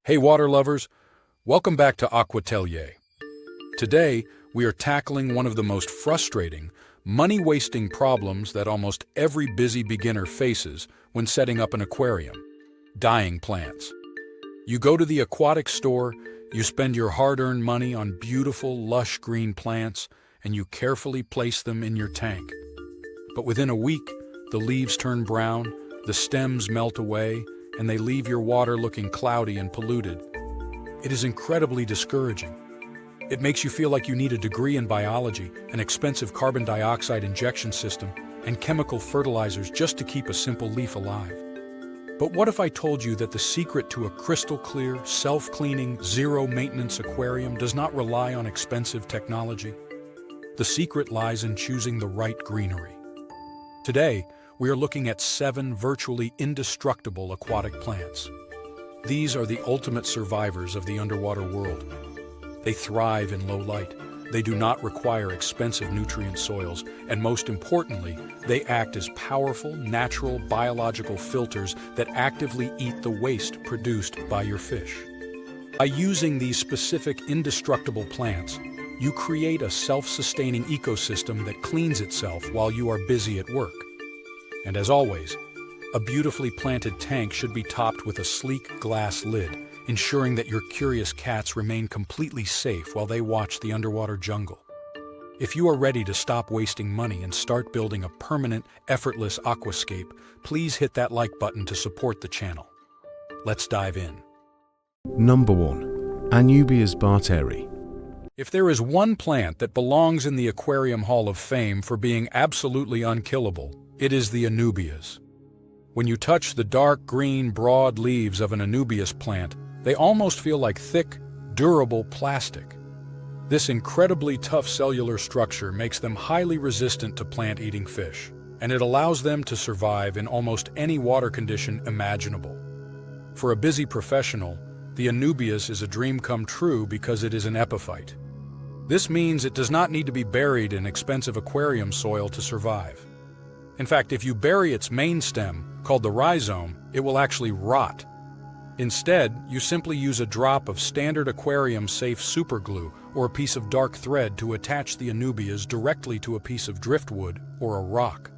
Hey water lovers, welcome back to Aquatelier. Today, we are tackling one of the most frustrating, money-wasting problems that almost every busy beginner faces when setting up an aquarium: dying plants. You go to the aquatic store, you spend your hard-earned money on beautiful, lush green plants, and you carefully place them in your tank. But within a week, the leaves turn brown, the stems melt away, and they leave your water looking cloudy and polluted. It is incredibly discouraging. It makes you feel like you need a degree in biology, an expensive carbon dioxide injection system, and chemical fertilizers just to keep a simple leaf alive. But what if I told you that the secret to a crystal-clear, self-cleaning, zero-maintenance aquarium does not rely on expensive technology? The secret lies in choosing the right greenery. Today, we are looking at 7 virtually indestructible aquatic plants. These are the ultimate survivors of the underwater world. They thrive in low light, they do not require expensive nutrient soils, and most importantly, they act as powerful, natural, biological filters that actively eat the waste produced by your fish. By using these specific indestructible plants, you create a self-sustaining ecosystem that cleans itself while you are busy at work. And as always, a beautifully planted tank should be topped with a sleek glass lid, ensuring that your curious cats remain completely safe while they watch the underwater jungle. If you are ready to stop wasting money and start building a permanent, effortless aquascape, please hit that like button to support the channel. Let's dive in. Number 1. Anubias Barteri. If there is one plant that belongs in the Aquarium Hall of Fame for being absolutely unkillable, it is the Anubias. When you touch the dark green, broad leaves of an Anubias plant, they almost feel like thick, durable plastic. This incredibly tough cellular structure makes them highly resistant to plant-eating fish, and it allows them to survive in almost any water condition imaginable. For a busy professional, the Anubias is a dream come true because it is an epiphyte. This means it does not need to be buried in expensive aquarium soil to survive. In fact, if you bury its main stem, called the rhizome, it will actually rot. Instead, you simply use a drop of standard aquarium-safe superglue or a piece of dark thread to attach the Anubias directly to a piece of driftwood or a rock.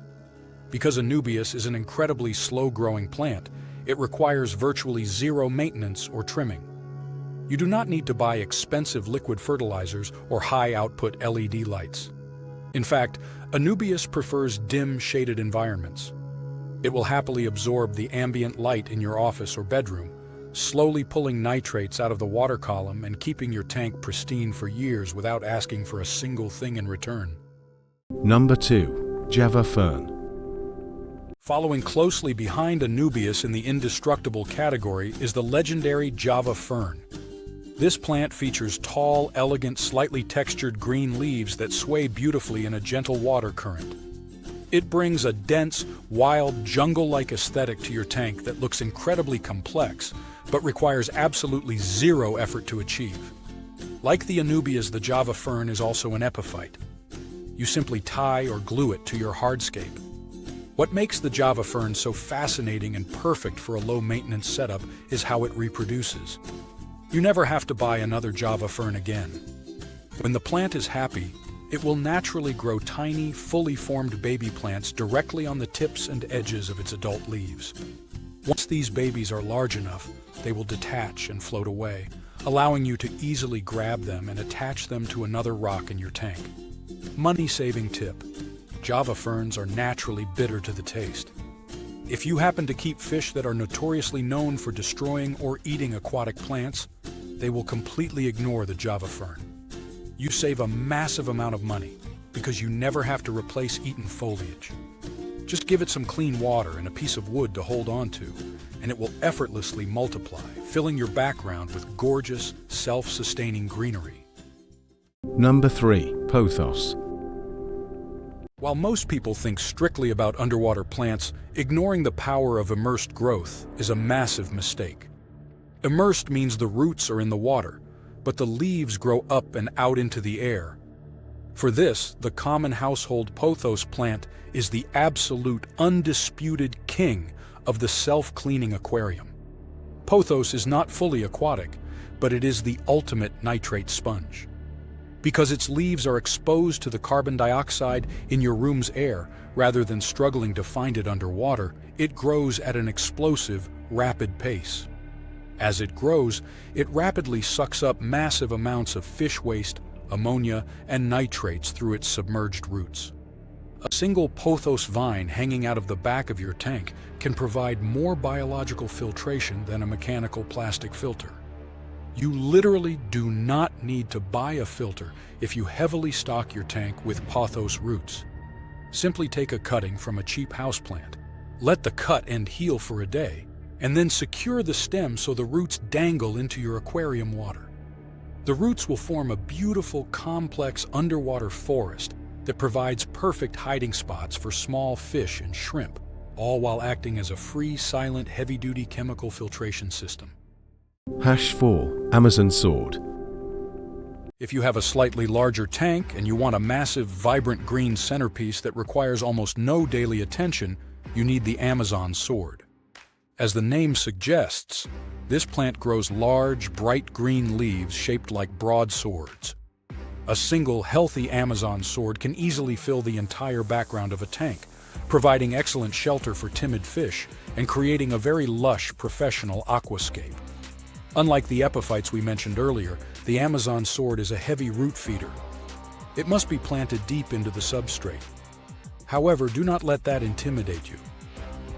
Because Anubias is an incredibly slow-growing plant, it requires virtually zero maintenance or trimming. You do not need to buy expensive liquid fertilizers or high-output LED lights. In fact, Anubias prefers dim, shaded environments. It will happily absorb the ambient light in your office or bedroom, slowly pulling nitrates out of the water column and keeping your tank pristine for years without asking for a single thing in return. Number 2. Java Fern. Following closely behind Anubias in the indestructible category is the legendary Java Fern. This plant features tall, elegant, slightly textured green leaves that sway beautifully in a gentle water current. It brings a dense, wild, jungle-like aesthetic to your tank that looks incredibly complex, but requires absolutely zero effort to achieve. Like the Anubias, the Java Fern is also an epiphyte. You simply tie or glue it to your hardscape. What makes the Java Fern so fascinating and perfect for a low-maintenance setup is how it reproduces. You never have to buy another Java Fern again. When the plant is happy, it will naturally grow tiny, fully formed baby plants directly on the tips and edges of its adult leaves. Once these babies are large enough, they will detach and float away, allowing you to easily grab them and attach them to another rock in your tank. Money-saving tip: Java Ferns are naturally bitter to the taste. If you happen to keep fish that are notoriously known for destroying or eating aquatic plants, they will completely ignore the Java Fern. You save a massive amount of money because you never have to replace eaten foliage. Just give it some clean water and a piece of wood to hold on to, and it will effortlessly multiply, filling your background with gorgeous, self-sustaining greenery. Number 3. Pothos. While most people think strictly about underwater plants, ignoring the power of immersed growth is a massive mistake. Immersed means the roots are in the water, but the leaves grow up and out into the air. For this, the common household pothos plant is the absolute, undisputed king of the self-cleaning aquarium. Pothos is not fully aquatic, but it is the ultimate nitrate sponge. Because its leaves are exposed to the carbon dioxide in your room's air rather than struggling to find it underwater, it grows at an explosive, rapid pace. As it grows, it rapidly sucks up massive amounts of fish waste, ammonia, and nitrates through its submerged roots. A single pothos vine hanging out of the back of your tank can provide more biological filtration than a mechanical plastic filter. You literally do not need to buy a filter if you heavily stock your tank with pothos roots. Simply take a cutting from a cheap houseplant, let the cut end heal for a day, and then secure the stem so the roots dangle into your aquarium water. The roots will form a beautiful, complex underwater forest that provides perfect hiding spots for small fish and shrimp, all while acting as a free, silent, heavy-duty chemical filtration system. #4 Amazon Sword. If you have a slightly larger tank and you want a massive, vibrant green centerpiece that requires almost no daily attention, you need the Amazon sword. As the name suggests, this plant grows large, bright green leaves shaped like broadswords. A single, healthy Amazon sword can easily fill the entire background of a tank, providing excellent shelter for timid fish and creating a very lush, professional aquascape. Unlike the epiphytes we mentioned earlier, the Amazon sword is a heavy root feeder. It must be planted deep into the substrate. However, do not let that intimidate you.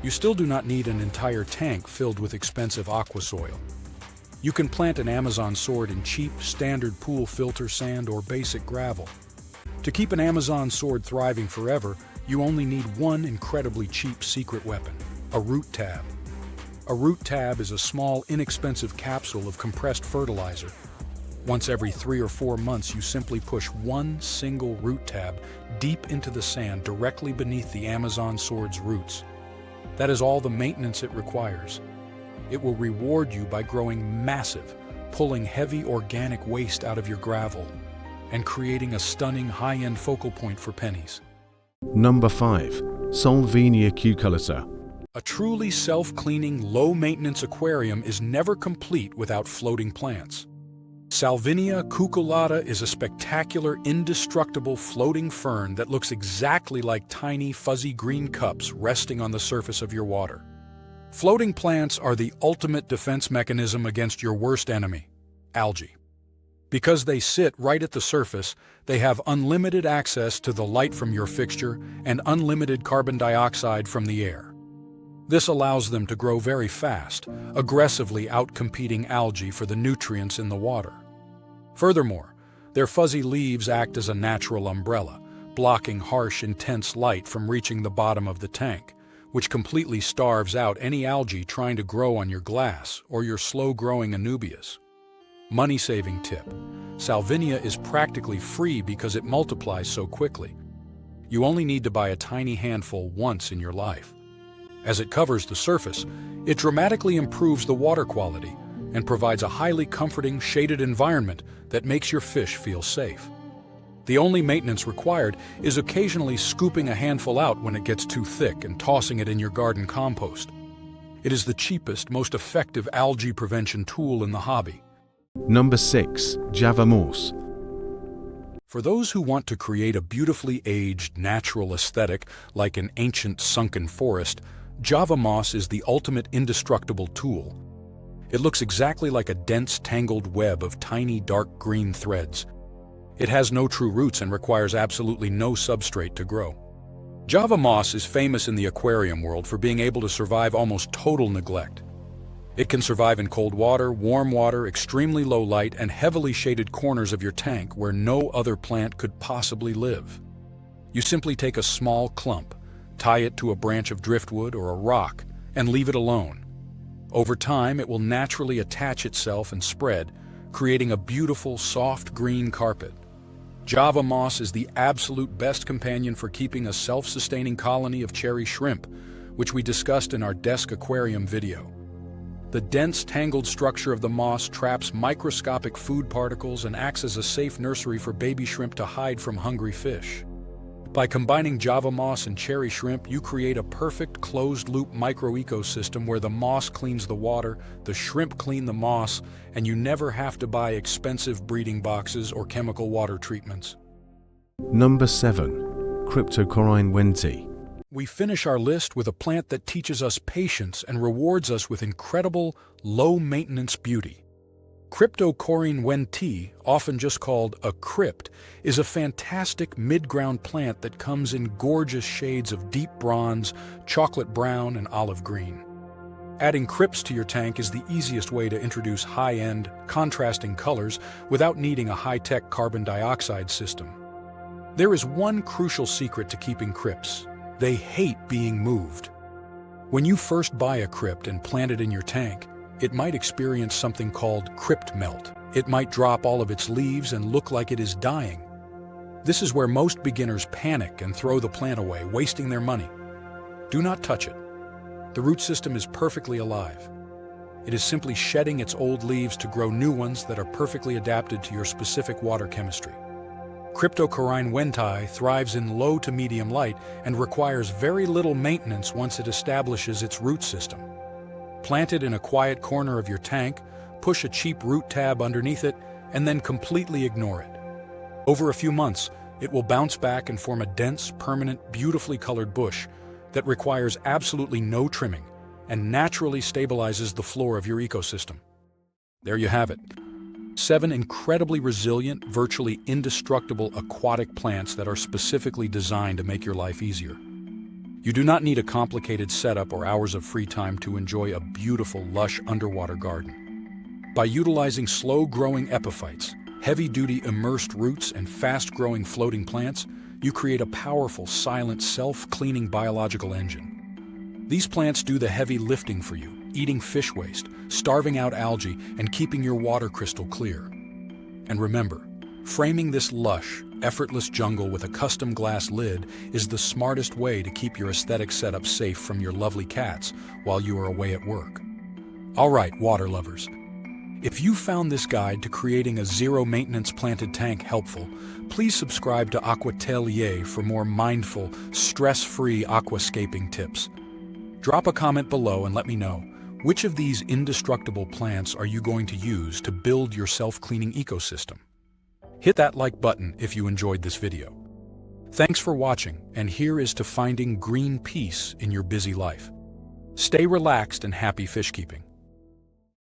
You still do not need an entire tank filled with expensive aqua soil. You can plant an Amazon sword in cheap, standard pool filter sand or basic gravel. To keep an Amazon sword thriving forever, you only need one incredibly cheap secret weapon: a root tab. A root tab is a small, inexpensive capsule of compressed fertilizer. Once every 3 or 4 months, you simply push one single root tab deep into the sand directly beneath the Amazon sword's roots. That is all the maintenance it requires. It will reward you by growing massive, pulling heavy organic waste out of your gravel, and creating a stunning high-end focal point for pennies. #5 Salvinia Cucullata. A truly self-cleaning, low-maintenance aquarium is never complete without floating plants. Salvinia cucullata is a spectacular, indestructible floating fern that looks exactly like tiny, fuzzy green cups resting on the surface of your water. Floating plants are the ultimate defense mechanism against your worst enemy, algae. Because they sit right at the surface, they have unlimited access to the light from your fixture and unlimited carbon dioxide from the air. This allows them to grow very fast, aggressively outcompeting algae for the nutrients in the water. Furthermore, their fuzzy leaves act as a natural umbrella, blocking harsh, intense light from reaching the bottom of the tank, which completely starves out any algae trying to grow on your glass or your slow-growing Anubias. Money-saving tip: Salvinia is practically free because it multiplies so quickly. You only need to buy a tiny handful once in your life. As it covers the surface, it dramatically improves the water quality and provides a highly comforting, shaded environment that makes your fish feel safe. The only maintenance required is occasionally scooping a handful out when it gets too thick and tossing it in your garden compost. It is the cheapest, most effective algae prevention tool in the hobby. #6 Java Moss. For those who want to create a beautifully aged, natural aesthetic like an ancient sunken forest, Java moss is the ultimate indestructible tool. It looks exactly like a dense, tangled web of tiny, dark green threads. It has no true roots and requires absolutely no substrate to grow. Java moss is famous in the aquarium world for being able to survive almost total neglect. It can survive in cold water, warm water, extremely low light, and heavily shaded corners of your tank where no other plant could possibly live. You simply take a small clump, tie it to a branch of driftwood or a rock, and leave it alone. Over time, it will naturally attach itself and spread, creating a beautiful, soft green carpet. Java moss is the absolute best companion for keeping a self-sustaining colony of cherry shrimp, which we discussed in our desk aquarium video. The dense, tangled structure of the moss traps microscopic food particles and acts as a safe nursery for baby shrimp to hide from hungry fish. By combining Java moss and cherry shrimp, you create a perfect closed-loop micro-ecosystem where the moss cleans the water, the shrimp clean the moss, and you never have to buy expensive breeding boxes or chemical water treatments. Number 7. Cryptocoryne Wendtii. We finish our list with a plant that teaches us patience and rewards us with incredible, low-maintenance beauty. Cryptocoryne Wendtii, often just called a crypt, is a fantastic mid-ground plant that comes in gorgeous shades of deep bronze, chocolate brown, and olive green. Adding crypts to your tank is the easiest way to introduce high-end, contrasting colors without needing a high-tech carbon dioxide system. There is one crucial secret to keeping crypts. They hate being moved. When you first buy a crypt and plant it in your tank, it might experience something called crypt melt. It might drop all of its leaves and look like it is dying. This is where most beginners panic and throw the plant away, wasting their money. Do not touch it. The root system is perfectly alive. It is simply shedding its old leaves to grow new ones that are perfectly adapted to your specific water chemistry. Cryptocoryne Wendtii thrives in low to medium light and requires very little maintenance once it establishes its root system. Plant it in a quiet corner of your tank, push a cheap root tab underneath it, and then completely ignore it. Over a few months, it will bounce back and form a dense, permanent, beautifully colored bush that requires absolutely no trimming and naturally stabilizes the floor of your ecosystem. There you have it. 7 incredibly resilient, virtually indestructible aquatic plants that are specifically designed to make your life easier. You do not need a complicated setup or hours of free time to enjoy a beautiful, lush underwater garden. By utilizing slow-growing epiphytes, heavy-duty immersed roots, and fast-growing floating plants, you create a powerful, silent, self-cleaning biological engine. These plants do the heavy lifting for you, eating fish waste, starving out algae, and keeping your water crystal clear. And remember, framing this lush, effortless jungle with a custom glass lid is the smartest way to keep your aesthetic setup safe from your lovely cats while you are away at work. All right, water lovers. If you found this guide to creating a zero-maintenance planted tank helpful, please subscribe to Aquatelier for more mindful, stress-free aquascaping tips. Drop a comment below and let me know, which of these indestructible plants are you going to use to build your self-cleaning ecosystem? Hit that like button if you enjoyed this video. Thanks for watching, and here is to finding green peace in your busy life. Stay relaxed and happy fish keeping.